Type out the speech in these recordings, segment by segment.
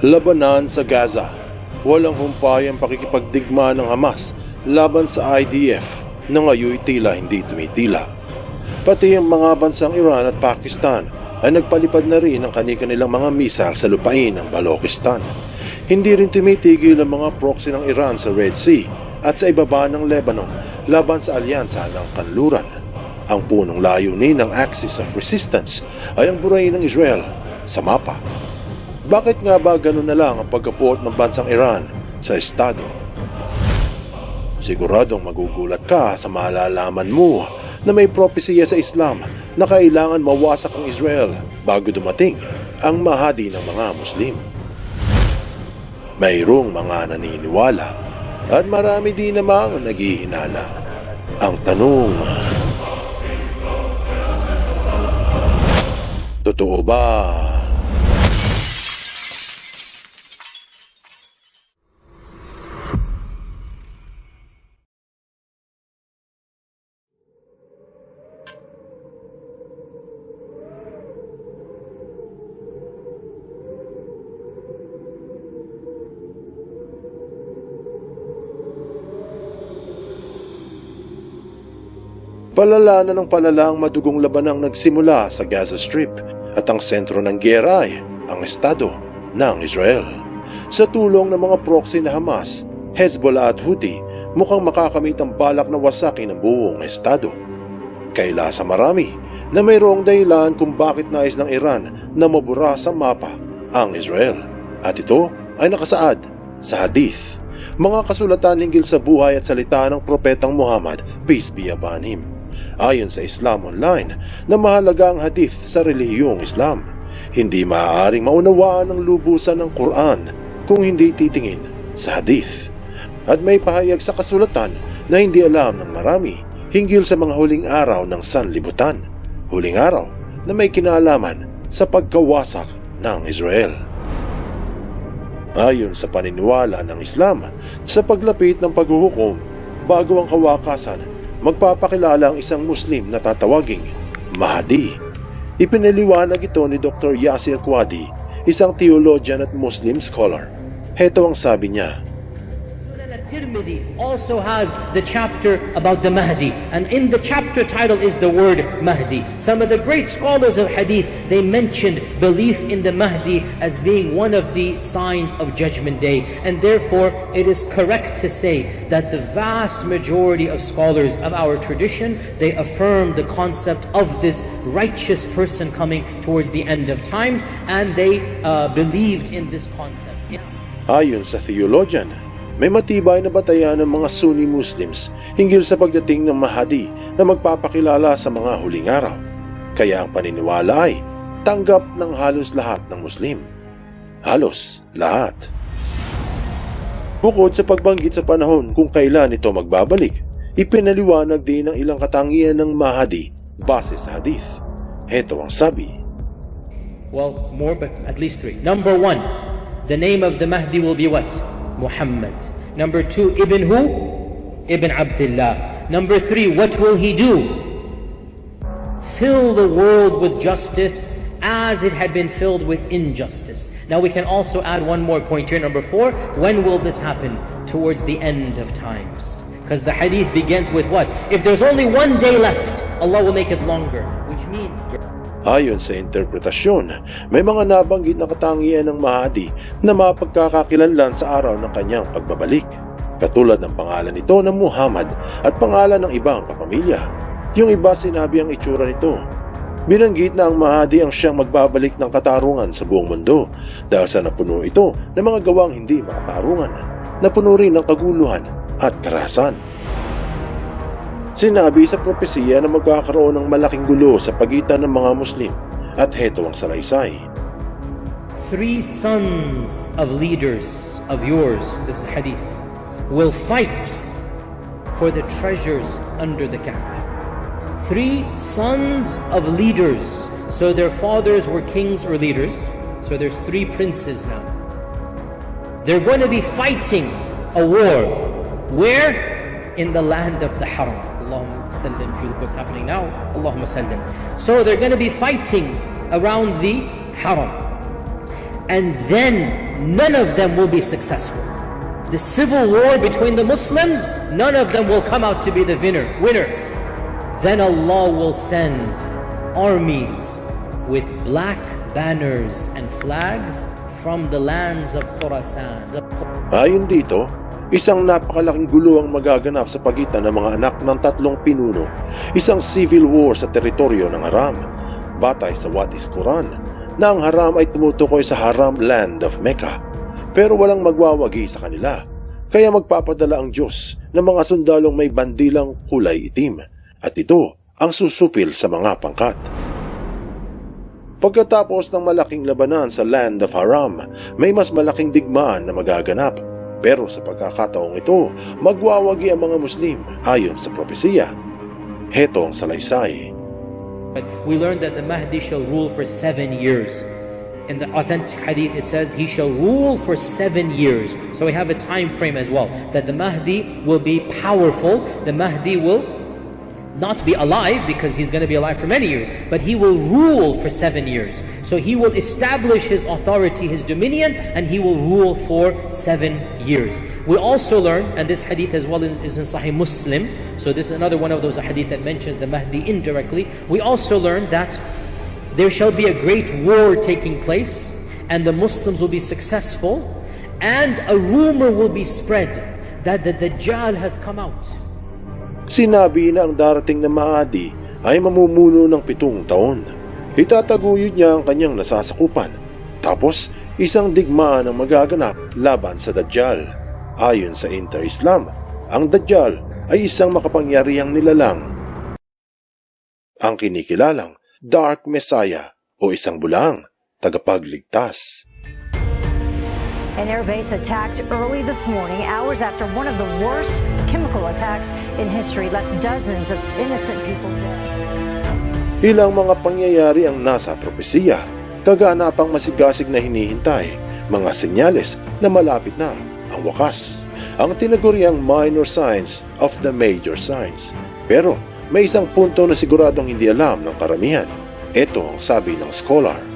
Labanan sa Gaza. Walang humpayang pakikipagdigma ng Hamas laban sa IDF na ngayon tila hindi tumitila. Pati ang mga bansang Iran at Pakistan ay nagpalipad na rin ng kanilang mga misal sa lupain ng Balochistan. Hindi rin tumitigil ang mga proxy ng Iran sa Red Sea at sa ibaba ng Lebanon laban sa alyansa ng Kanluran. Ang punong layunin ng Axis of Resistance ay ang burahin ng Israel sa mapa. Bakit nga ba ganun na lang ang pagkapuot ng bansang Iran sa estado? Siguradong magugulat ka sa malalaman mo na may propesiya sa Islam na kailangan mawasak ang Israel bago dumating ang Mahdi ng mga Muslim. Mayroong mga naniniwala at marami din namang naghihinala. Ang tanong, totoo ba? Palala na ng palala ang madugong labanang nagsimula sa Gaza Strip at ang sentro ng giyera ay ang estado ng Israel. Sa tulong ng mga proxy na Hamas, Hezbollah at Houthi, mukhang makakamit ang balak na wasakin ang buong estado. Kaila sa marami na mayroong dahilan kung bakit nais ng Iran na mabura sa mapa ang Israel. At ito ay nakasaad sa hadith, mga kasulatan hinggil sa buhay at salita ng propetang Muhammad, peace be upon him. Ayon sa Islam Online na mahalaga ang hadith sa relihiyong Islam, hindi maaaring maunawaan ng lubusan ng Quran kung hindi titingin sa hadith. At may pahayag sa kasulatan na hindi alam ng marami hinggil sa mga huling araw ng sanlibutan, huling araw na may kinalaman sa pagkawasak ng Israel. Ayon sa paniniwala ng Islam, sa paglapit ng paghuhukom bago ang kawakasan, magpapakilala ang isang Muslim na tatawaging Mahdi. Ipinaliwanag ito ni Dr. Yasir Qadhi, isang theologian at Muslim scholar. Heto ang sabi niya, Tirmidhi also has the chapter about the Mahdi, and in the chapter title is the word Mahdi. Some of the great scholars of hadith, they mentioned belief in the Mahdi as being one of the signs of Judgment Day, and therefore it is correct to say that the vast majority of scholars of our tradition, they affirm the concept of this righteous person coming towards the end of times, and they believed in this concept. Ayon sa theologian, may matibay na batayan ng mga Sunni Muslims hinggil sa pagdating ng Mahdi na magpapakilala sa mga huling araw. Kaya ang paniniwala ay tanggap ng halos lahat ng Muslim. Halos lahat. Bukod sa pagbanggit sa panahon kung kailan ito magbabalik, ipinaliwanag din ng ilang katangian ng Mahdi base sa hadith. Heto ang sabi. Well, more, but at least three. Number one, the name of the Mahdi will be what? Muhammad. Number two, Ibn who? Ibn Abdullah. Number three, what will he do? Fill the world with justice as it had been filled with injustice. Now we can also add one more point here. Number four, when will this happen? Towards the end of times. Because the hadith begins with what? If there's only one day left, Allah will make it longer. Which means... Ayon sa interpretasyon, may mga nabanggit na katangian ng Mahdi na mapagkakakilanlan sa araw ng kanyang pagbabalik. Katulad ng pangalan nito na Muhammad at pangalan ng ibang kapamilya. Yung iba sinabi ang itsura nito. Binanggit na ang Mahdi ang siyang magbabalik ng katarungan sa buong mundo dahil sa napuno ito ng mga gawang hindi makatarungan, napuno rin ng kaguluhan at karahasan. Sinabi sa propesiya na magkakaroon ng malaking gulo sa pagitan ng mga Muslim at heto ang salaysay. Three sons of leaders of yours, this is hadith, will fight for the treasures under the Kaaba. Three sons of leaders, so their fathers were kings or leaders, so there's three princes now. They're going to be fighting a war. Where? In the land of the Haram. Allahumma sallim, if you look what's happening now, Allahumma sallim. So they're going to be fighting around the Haram. and then none of them will be successful. The civil war between the Muslims, none of them will come out to be the winner. Then Allah will send armies with black banners and flags from the lands of Khurasan. Ayon dito, isang napakalaking gulo ang magaganap sa pagitan ng mga anak ng tatlong pinuno, isang civil war sa teritoryo ng Haram, batay sa What is Quran, na ang Haram ay tumutukoy sa Haram land of Mecca, pero walang magwawagi sa kanila, kaya magpapadala ang Diyos ng mga sundalong may bandilang kulay itim, at ito ang susupil sa mga pangkat. Pagkatapos ng malaking labanan sa Land of Haram, may mas malaking digmaan na magaganap. Pero sa pagkakataong ito, magwawagi ang mga Muslim ayon sa propesiya. Heto ang salaysay. We learned that the Mahdi shall rule for 7 years. In the authentic hadith it says he shall rule for 7 years. So we have a time frame as well, that the Mahdi will be powerful. The Mahdi will not be alive because he's going to be alive for many years, but he will rule for 7 years. So he will establish his authority, his dominion, and he will rule for 7 years. We also learn, and this hadith as well is in Sahih Muslim, so this is another one of those hadith that mentions the Mahdi indirectly. We also learn that there shall be a great war taking place, and the Muslims will be successful, and a rumor will be spread that the Dajjal has come out. Sinabi na ang darating na Mahdi ay mamumuno ng 7 taon. Itataguyod niya ang kanyang nasasakupan. Tapos, isang digmaan ang magaganap laban sa Dajjal. Ayon sa Inter-Islam, ang Dajjal ay isang makapangyarihang nilalang, ang kinikilalang Dark Messiah o isang bulang tagapagligtas. An airbase attacked early this morning, hours after one of the worst chemical attacks in history left dozens of innocent people dead. Ilang mga pangyayari ang nasa propesiya, kaganapang masigasig na hinihintay, mga senyales na malapit na ang wakas, ang tinaguriang minor signs of the major signs. Pero may isang punto na siguradong hindi alam ng karamihan. Ito ang sabi ng scholar.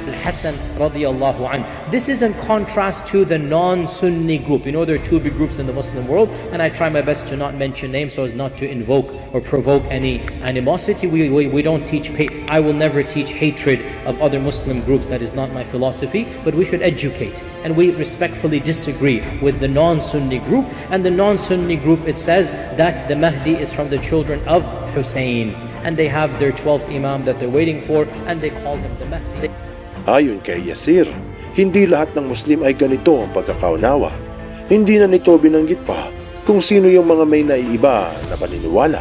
Al-Hasan radiyallahu anh. This is in contrast to the non-Sunni group. You know, there are 2 big groups in the Muslim world, and I try my best to not mention names so as not to invoke or provoke any animosity. We don't teach, I will never teach hatred of other Muslim groups. That is not my philosophy, but we should educate. And we respectfully disagree with the non-Sunni group. And the non-Sunni group, it says that the Mahdi is from the children of Hussein. And they have their 12th Imam that they're waiting for, and they call him the Mahdi. Ayon kay Yasir, hindi lahat ng Muslim ay ganito ang pagkakaunawa. Hindi na nito binanggit pa kung sino yung mga may naiiba na paniniwala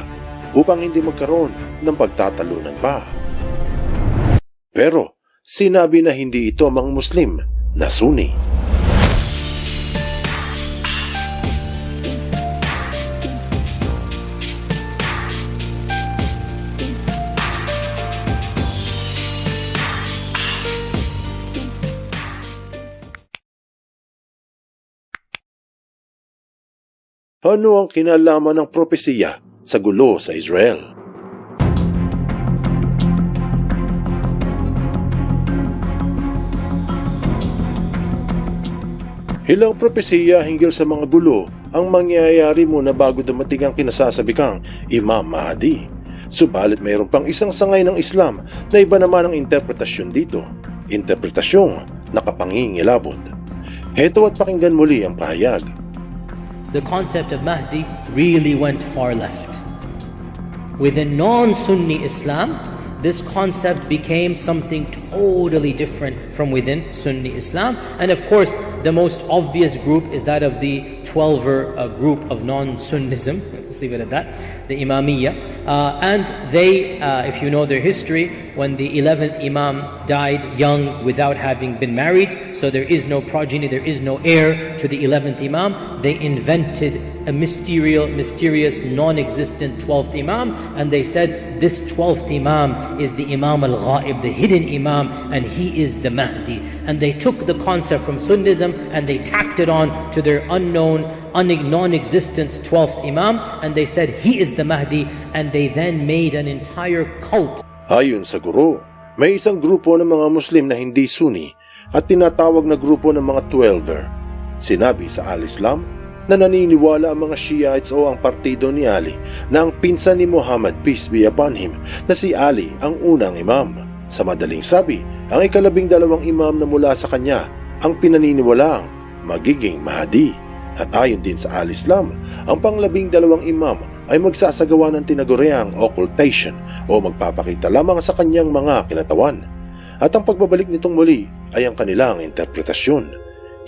upang hindi magkaroon ng pagtatalunan pa. Pero sinabi na hindi ito mga Muslim na Sunni. Ano ang kinalaman ng propesiya sa gulo sa Israel? Ilang propesiya hinggil sa mga gulo ang mangyayari muna bago dumating ang kinasasabikang Imam Mahdi. Subalit mayroon pang isang sangay ng Islam na iba naman ang interpretasyon dito. Interpretasyong nakapangingilabot. Heto at pakinggan muli ang pahayag. The concept of Mahdi really went far left. Within non-Sunni Islam, this concept became something totally different from within Sunni Islam. And of course, the most obvious group is that of the 12er group of non-Sunnism. Let's leave it at that, the Imamiyya. And they, if you know their history, when the 11th Imam died young without having been married, so there is no progeny, there is no heir to the 11th Imam, they invented a mysterious, non-existent 12th Imam, and they said this 12th Imam is the Imam al-Ghaib, the hidden Imam, and he is the Mahdi. And they took the concept from Sunnism and they tacked it on to their unknown, non-existent 12th Imam, and they said he is the Mahdi, and they then made an entire cult. Ayon sa guro, may isang grupo ng mga Muslim na hindi Sunni at tinatawag na grupo ng mga Twelver. Sinabi sa Al-Islam na naniniwala ang mga Shiites o ang partido ni Ali na ang pinsan ni Muhammad, peace be upon him, na si Ali ang unang imam. Sa madaling sabi, ang ika-12 imam na mula sa kanya ang pinaniniwalaang magiging Mahdi. At ayon din sa Al-Islam, ang pang-12 imam ay magsasagawa ng tinaguriang occultation o magpapakita lamang sa kanyang mga kinatawan. At ang pagbabalik nitong muli ay ang kanilang interpretasyon.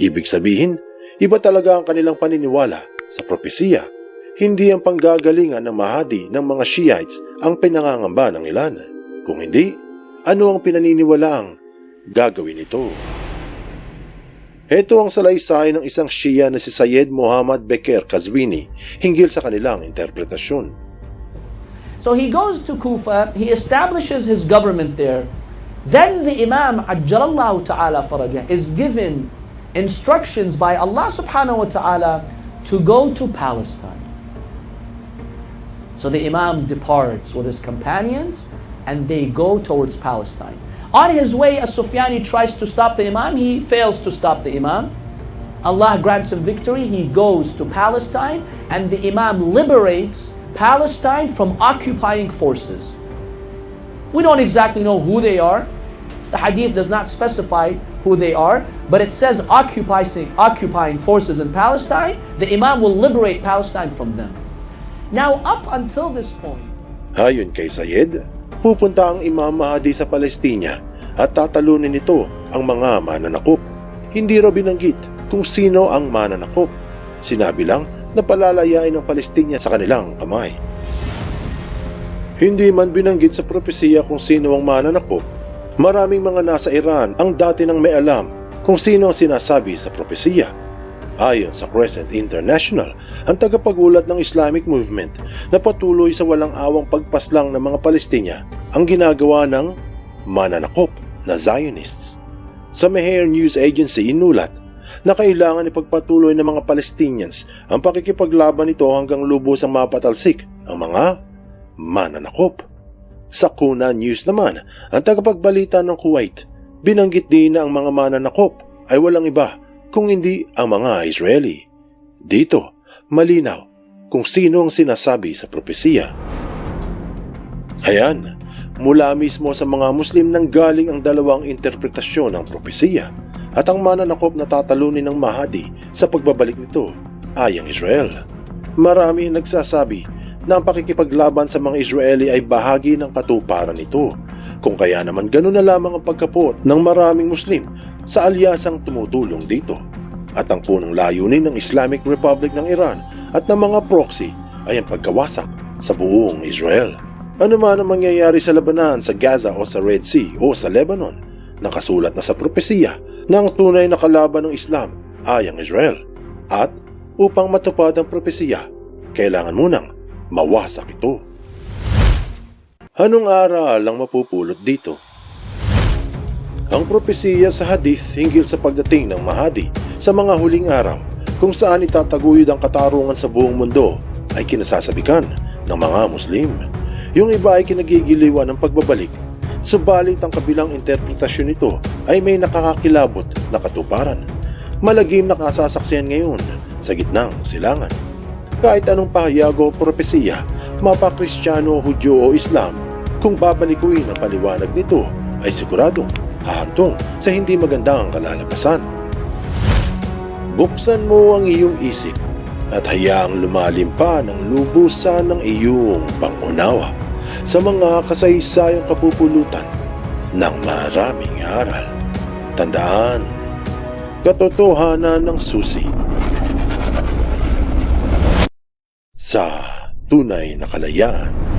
Ibig sabihin, iba talaga ang kanilang paniniwala sa propesiya. Hindi ang panggagalingan ng Mahdi ng mga Shiites ang pinangangamba ng ilan. Kung hindi, ano ang pinaniniwalaang gagawin ito? Ito ang salaysay ng isang Shia na si Syed Muhammad Beker Qazwini hinggil sa kanilang interpretasyon. So he goes to Kufa, he establishes his government there. Then the Imam Ajjalallahu Ta'ala Farajah is given instructions by Allah Subhanahu wa Ta'ala to go to Palestine. So the Imam departs with his companions and they go towards Palestine. On his way, As-Sufyani tries to stop the Imam. He fails to stop the Imam. Allah grants him victory. He goes to Palestine and the Imam liberates Palestine from occupying forces. We don't exactly know who they are. The hadith does not specify who they are, but it says occupying forces in Palestine. The Imam will liberate Palestine from them. Now, up until this point, Ayon kay Syed, pupunta ang Imam Mahdi sa Palestina at tatalunin nito ang mga mananakop. Hindi raw binanggit kung sino ang mananakop. Sinabi lang na palalayain ng Palestina sa kanilang kamay. Hindi man binanggit sa propesiya kung sino ang mananakop. Maraming mga nasa Iran ang dati nang may alam kung sino ang sinasabi sa propesiya. Ayon sa Crescent International, ang tagapagulat ng Islamic movement na patuloy sa walang awang pagpaslang ng mga Palestina ang ginagawa ng mananakop na Zionists. Sa Meher News Agency inulat na kailangan ipagpatuloy ng mga Palestinians ang pakikipaglaban nito hanggang lubos ang mapatalsik ang mga mananakop. Sa Kuna News naman, ang tagapagbalita ng Kuwait, binanggit din na ang mga mananakop ay walang iba kung hindi ang mga Israeli. Dito, malinaw kung sino ang sinasabi sa propesiya. Ayan, mula mismo sa mga Muslim nang galing ang dalawang interpretasyon ng propesiya at ang mananakop na tatalunin ng Mahdi sa pagbabalik nito ay ang Israel. Marami nagsasabi na ang pakikipaglaban sa mga Israeli ay bahagi ng katuparan nito, kung kaya naman gano'n na lamang ang pagkapot ng maraming Muslim sa alyasang tumutulong dito. At ang punong layunin ng Islamic Republic ng Iran at ng mga proxy ay ang pagkawasak sa buong Israel. Ano man ang mangyayari sa labanan sa Gaza o sa Red Sea o sa Lebanon, nakasulat na sa propesiya na ang tunay na kalaban ng Islam ay ang Israel. At upang matupad ang propesiya, kailangan munang mawasak ito. Anong aral ang mapupulot dito? Ang propesiya sa hadith hinggil sa pagdating ng Mahdi sa mga huling araw kung saan itataguyod ang katarungan sa buong mundo ay kinasasabikan ng mga Muslim. Yung iba ay kinagigiliwan ng pagbabalik, subalit ang kabilang interpretasyon nito ay may nakakakilabot na katuparan. Malagim na kasasaksihan ngayon sa gitnang silangan. Kahit anong pahayag o propesiya, mapa-Kristiyano, Hudyo o Islam, kung babalikuin ang paliwanag nito ay siguradong hahantong sa hindi magandang kalalabasan. Buksan mo ang iyong isip at hayaang lumalim pa ng lubusan ng iyong pangunawa sa mga kasaysayang kapupulutan ng maraming aral. Tandaan, katotohanan ng susi sa tunay na kalayaan.